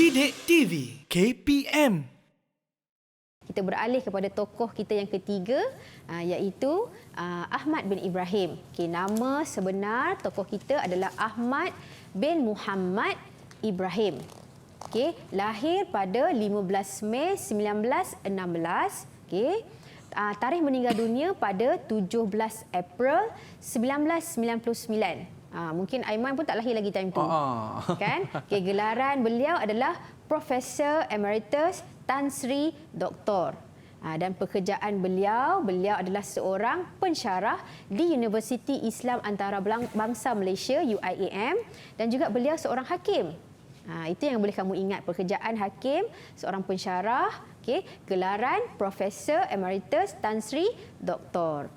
Didik TV KPM. Kita beralih kepada tokoh kita yang ketiga, iaitu Ahmad bin Ibrahim. Nama sebenar tokoh kita adalah Ahmad bin Muhammad Ibrahim. Lahir pada 15 Mei 1916. Tarikh meninggal dunia pada 17 April 1999. Mungkin Aiman pun tak lahir lagi time tu. Kan? Gelaran beliau adalah Profesor Emeritus Tan Sri Doktor. Dan pekerjaan beliau adalah seorang pensyarah di Universiti Islam Antarabangsa Malaysia UIAM, dan juga beliau seorang hakim. Itu yang boleh kamu ingat, pekerjaan hakim, seorang pensyarah, gelaran Profesor Emeritus Tan Sri Doktor.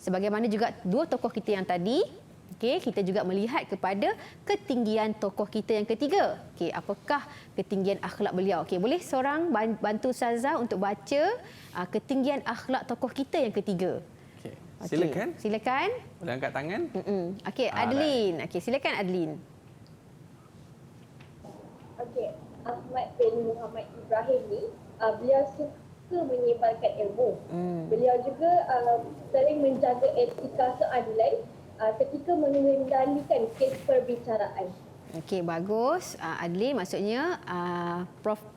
Sebagaimana juga dua tokoh kita yang tadi, kita juga melihat kepada ketinggian tokoh kita yang ketiga. Apakah ketinggian akhlak beliau? Boleh seorang bantu Ustazah untuk baca ketinggian akhlak tokoh kita yang ketiga? Silakan. Silakan. Boleh angkat tangan? Adeline. Silakan Adeline. Ahmad bin Muhammad Ibrahim ni, beliau suka menyebarkan ilmu. Beliau juga sering menjaga etika keadilan ketika mengendalikan kes perbicaraan. Bagus. Adeline, maksudnya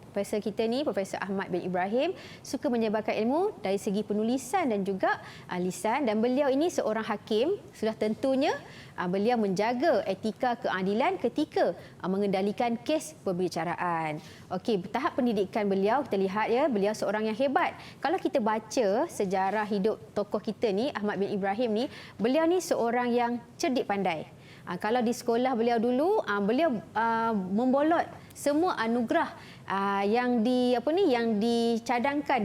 Profesor kita ni, Profesor Ahmad bin Ibrahim, suka menyebarkan ilmu dari segi penulisan dan juga lisan, dan beliau ini seorang hakim. Sudah tentunya beliau menjaga etika keadilan ketika mengendalikan kes perbicaraan. Tahap pendidikan beliau, kita lihat beliau seorang yang hebat. Kalau kita baca sejarah hidup tokoh kita ni, Ahmad bin Ibrahim ni, beliau ni seorang yang cerdik pandai. Kalau di sekolah beliau dulu, beliau membolot semua anugerah yang dicadangkan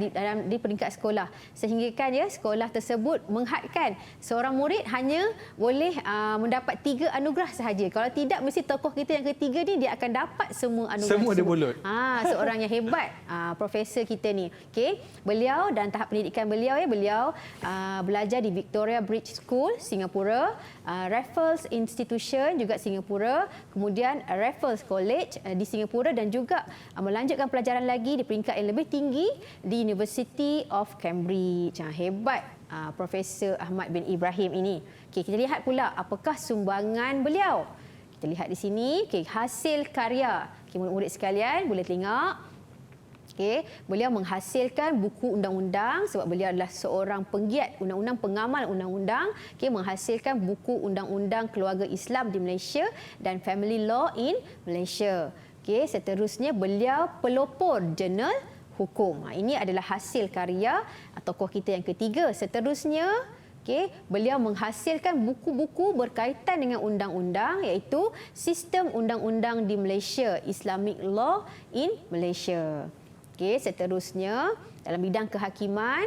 di peringkat sekolah, sehingga sekolah tersebut menghadkan seorang murid hanya boleh mendapat 3 anugerah sahaja. Kalau tidak, mesti tokoh kita yang ketiga ni dia akan dapat semua anugerah. Semua dia bolot. Seorang yang hebat, profesor kita ni. Beliau dan tahap pendidikan beliau belajar di Victoria Bridge School Singapura, Raffles Institution juga Singapura, kemudian Raffles College di Singapura, dan juga melanjutkan pelajaran lagi di peringkat yang lebih tinggi di University of Cambridge. Hebat Profesor Ahmad bin Ibrahim ini. Kita lihat pula apakah sumbangan beliau. Kita lihat di sini, hasil karya. Murid-murid sekalian boleh tengok. Beliau menghasilkan buku undang-undang sebab beliau adalah seorang penggiat undang-undang, pengamal undang-undang. Menghasilkan buku undang-undang keluarga Islam di Malaysia dan Family Law in Malaysia. Seterusnya beliau pelopor jurnal hukum. Ini adalah hasil karya tokoh kita yang ketiga. Seterusnya, beliau menghasilkan buku-buku berkaitan dengan undang-undang, iaitu Sistem Undang-Undang di Malaysia, Islamic Law in Malaysia. Seterusnya, dalam bidang kehakiman,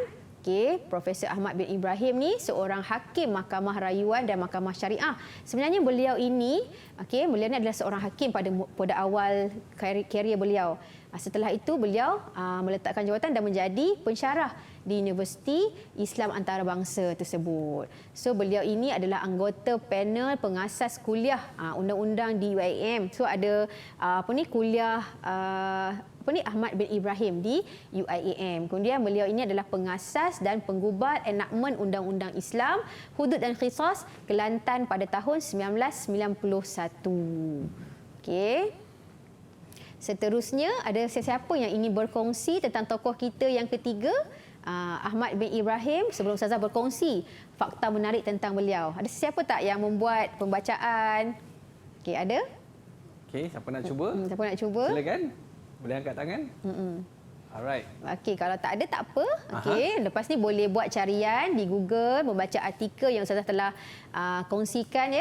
Profesor Ahmad bin Ibrahim ni seorang hakim Mahkamah Rayuan dan Mahkamah Syariah. Sebenarnya beliau ini adalah seorang hakim pada awal karier beliau. Setelah itu beliau meletakkan jawatan dan menjadi pensyarah di Universiti Islam Antarabangsa tersebut. Beliau ini adalah anggota panel pengasas kuliah undang-undang di UIAM. Ada kuliah Ahmad bin Ibrahim di UIAM. Kemudian beliau ini adalah pengasas dan penggubat enakmen Undang-Undang Islam, Hudud dan Qisas Kelantan pada tahun 1991. Seterusnya, ada sesiapa yang ingin berkongsi tentang tokoh kita yang ketiga, Ahmad bin Ibrahim, sebelum Ustazah berkongsi fakta menarik tentang beliau? Ada sesiapa tak yang membuat pembacaan? Ada? Siapa nak cuba? Siapa nak cuba? Silakan. Boleh angkat tangan? Alright. Kalau tak ada, tak apa. Lepas ni boleh buat carian di Google, membaca artikel yang Ustazah telah kongsikan.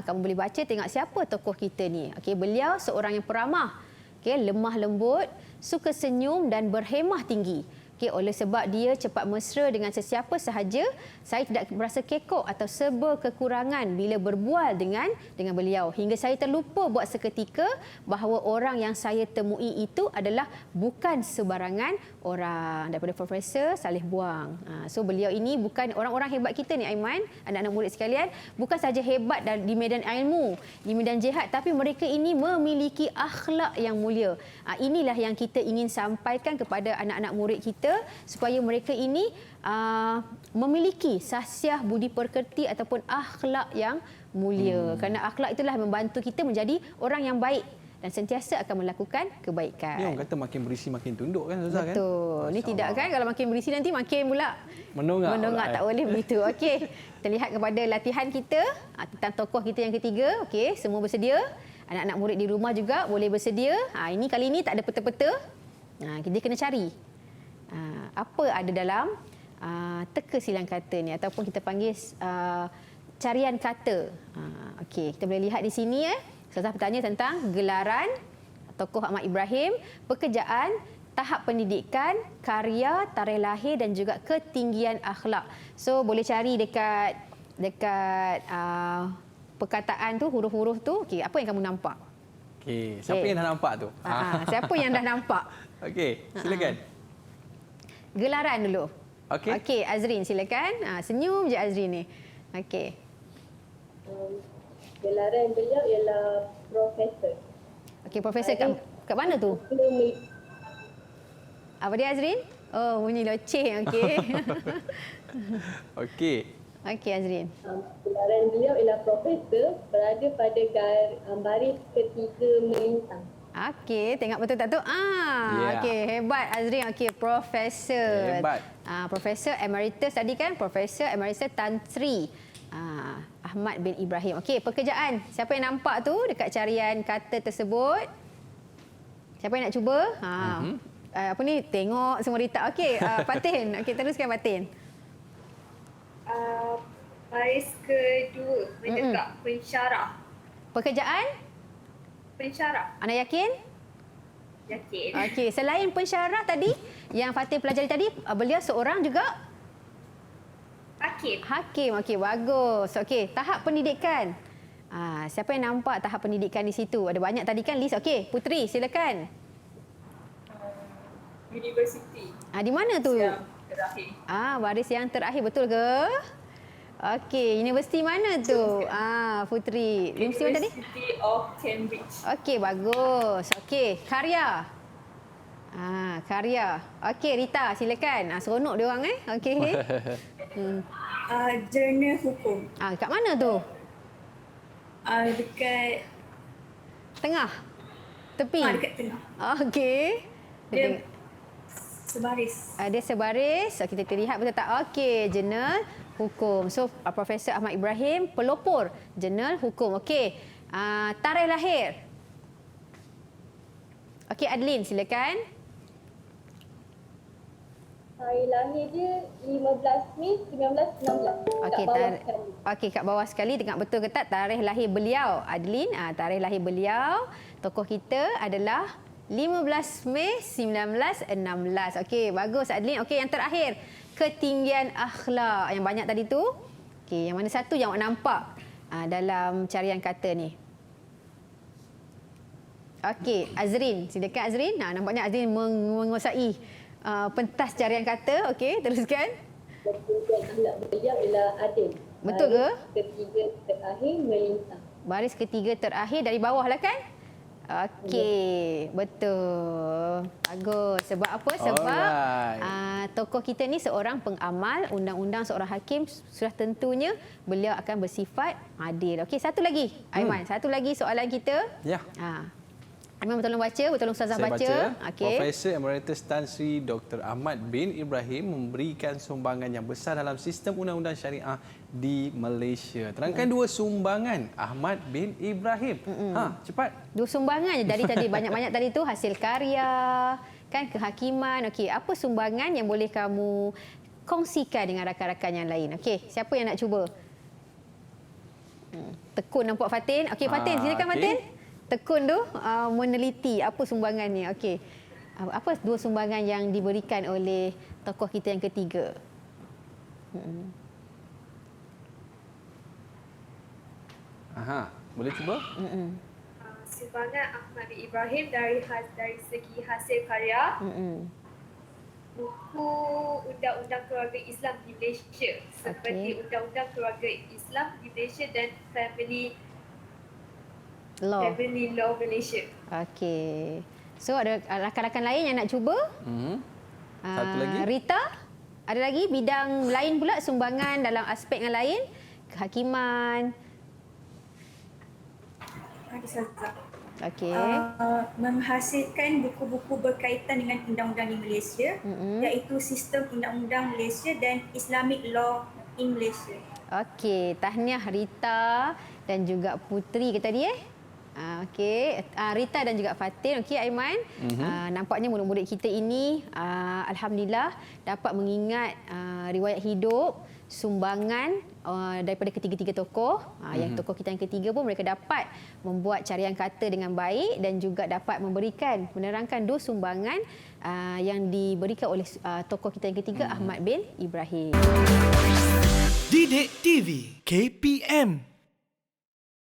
Kamu boleh baca, tengok siapa tokoh kita ni. Beliau seorang yang peramah, lemah lembut, suka senyum dan berhemah tinggi. Okey, oleh sebab dia cepat mesra dengan sesiapa sahaja, saya tidak merasa kekok atau serba kekurangan bila berbual dengan beliau. Hingga saya terlupa buat seketika bahawa orang yang saya temui itu adalah bukan sebarangan orang. Daripada Profesor Saleh Buang. So beliau ini bukan orang-orang hebat kita ni Aiman, anak-anak murid sekalian, bukan saja hebat di medan ilmu, di medan jihad, tapi mereka ini memiliki akhlak yang mulia. Inilah yang kita ingin sampaikan kepada anak-anak murid kita supaya mereka ini memiliki sasiah budi pekerti ataupun akhlak yang mulia. Kerana akhlak itulah membantu kita menjadi orang yang baik dan sentiasa akan melakukan kebaikan. Ni orang kata makin berisi makin tunduk kan Ustazah kan? Betul. Ni tidak kan, kalau makin berisi nanti makin pula Menongak tak boleh begitu. Okey. Kita lihat kepada latihan kita tentang tokoh kita yang ketiga. Okey, semua bersedia. Anak-anak murid di rumah juga boleh bersedia. Ini kali ini tak ada peta-peta. Kita kena cari apa ada dalam teka silang kata ni ataupun kita panggil carian kata. Okey, kita boleh lihat di sini Ustazah bertanya tentang gelaran tokoh Ahmad Ibrahim, pekerjaan, tahap pendidikan, karya, tarikh lahir dan juga ketinggian akhlak. So boleh cari dekat perkataan tu, huruf-huruf tu. Okey, apa yang kamu nampak? Okey, siapa yang dah nampak tu? Siapa yang dah nampak? Okey, silakan. Gelaran dulu. Okey. Okey, Azrin silakan. Senyum je Azrin ni. Okey. Gelaran beliau ialah profesor. Okey, Profesor kat mana tu? Apa dia Azrin? Oh, bunyi loceng. Okey. Okey. Okey Azrin. Gelaran beliau ialah profesor, berada pada baris ketiga melintang. Okey, tengok betul tak tu? Okey, hebat Azrin. Okey, Profesor. Hebat. Profesor Emeritus tadi kan? Profesor Emeritus Tan Sri Ahmad bin Ibrahim. Okey, pekerjaan. Siapa yang nampak tu dekat carian kata tersebut? Siapa yang nak cuba? Apa ni? Tengok semua retak. Okey, Fatin. Okey, teruskan Fatin. Baris kedua, menegak pensyarah. Pekerjaan? Pensyarah. Anda yakin? Yakin. Okey, selain pensyarah tadi yang Fatin pelajari tadi, beliau seorang juga Hakim. hakim. Okey, bagus. Okey, tahap pendidikan. Siapa yang nampak tahap pendidikan di situ? Ada banyak tadi kan list. Okey, Putri silakan. Universiti. Di mana tu? Yang terakhir. Baris yang terakhir, betul ke? Okey, universiti mana tu? Putri. Universiti mana tadi? University of Cambridge. Okey, bagus. Okey, karya. Karya. Okey, Rita silakan. Seronok dia orang Okey. Jurnal hukum. Kat mana tu? Dekat Tengah? Tepi? dekat tengah. Okey. Dia sebaris. Dia sebaris. Kita lihat betul tak? Okey, jurnal hukum. So, Profesor Ahmad Ibrahim, pelopor jurnal hukum. Okey. Tarikh lahir. Okey, Adlin silakan. Hari lahir dia 15 Mei 1916. Okey, Kat bawah sekali. Okey, kat bawah sekali tengok betul ke tak tarikh lahir beliau, Adlin? Tarikh lahir beliau, tokoh kita adalah 15 Mei 1916. Okey, bagus Adlin. Okey, yang terakhir, ketinggian akhlak. Yang banyak tadi tu. Okey, yang mana satu yang awak nampak dalam carian kata ni? Okey, Azrin. Silakan Azrin. Nampaknya Azrin menguasai pentas carian kata. Okey, teruskan. Ketinggian akhlak beliau ialah adil. Betul ke? Baris ketiga terakhir melintang. Baris ketiga terakhir dari bawah lah kan? Okey, betul. Bagus. Sebab apa? Sebab tokoh kita ni seorang pengamal undang-undang, seorang hakim, sudah tentunya beliau akan bersifat adil. Okey, satu lagi. Aiman, satu lagi soalan kita. Ya. Aiman tolong baca, tolong Ustazah Saya baca. Okey. Profesor Emeritus Tan Sri Dr. Ahmad bin Ibrahim memberikan sumbangan yang besar dalam sistem undang-undang syariah di Malaysia. Terangkan dua sumbangan Ahmad bin Ibrahim. Cepat. Dua sumbangan je dari tadi, banyak-banyak tadi tu hasil karya, kan, kehakiman. Okey, apa sumbangan yang boleh kamu kongsikan dengan rakan-rakan yang lain? Okey, siapa yang nak cuba? Tekun nampak Fatin. Okey, Fatin, silakan okey. Fatin. Tekun tu meneliti apa sumbangannya. Okey. Apa dua sumbangan yang diberikan oleh tokoh kita yang ketiga? Aha, boleh cuba? Sumbangan Ahmad bin Ibrahim dari segi hasil karya, buku Undang-Undang Keluarga Islam di Malaysia, seperti Undang-Undang Keluarga Islam di Malaysia dan Family Law Malaysia. Okey. So ada rakan-rakan lain yang nak cuba? Satu lagi? Rita, ada lagi bidang lain pula sumbangan dalam aspek yang lain? Kehakiman. Ada saja. Okey. Menghasilkan buku-buku berkaitan dengan undang-undang di Malaysia, iaitu sistem undang-undang Malaysia dan Islamic Law in Malaysia. Okey, tahniah Rita dan juga Putri ke tadi Okey, Rita dan juga Fatin. Okey Aiman, nampaknya murid-murid kita ini alhamdulillah dapat mengingat riwayat hidup, sumbangan daripada ketiga-tiga tokoh. Yang tokoh kita yang ketiga pun mereka dapat membuat carian kata dengan baik dan juga dapat menerangkan dua sumbangan yang diberikan oleh tokoh kita yang ketiga Ahmad bin Ibrahim. Didik TV KPM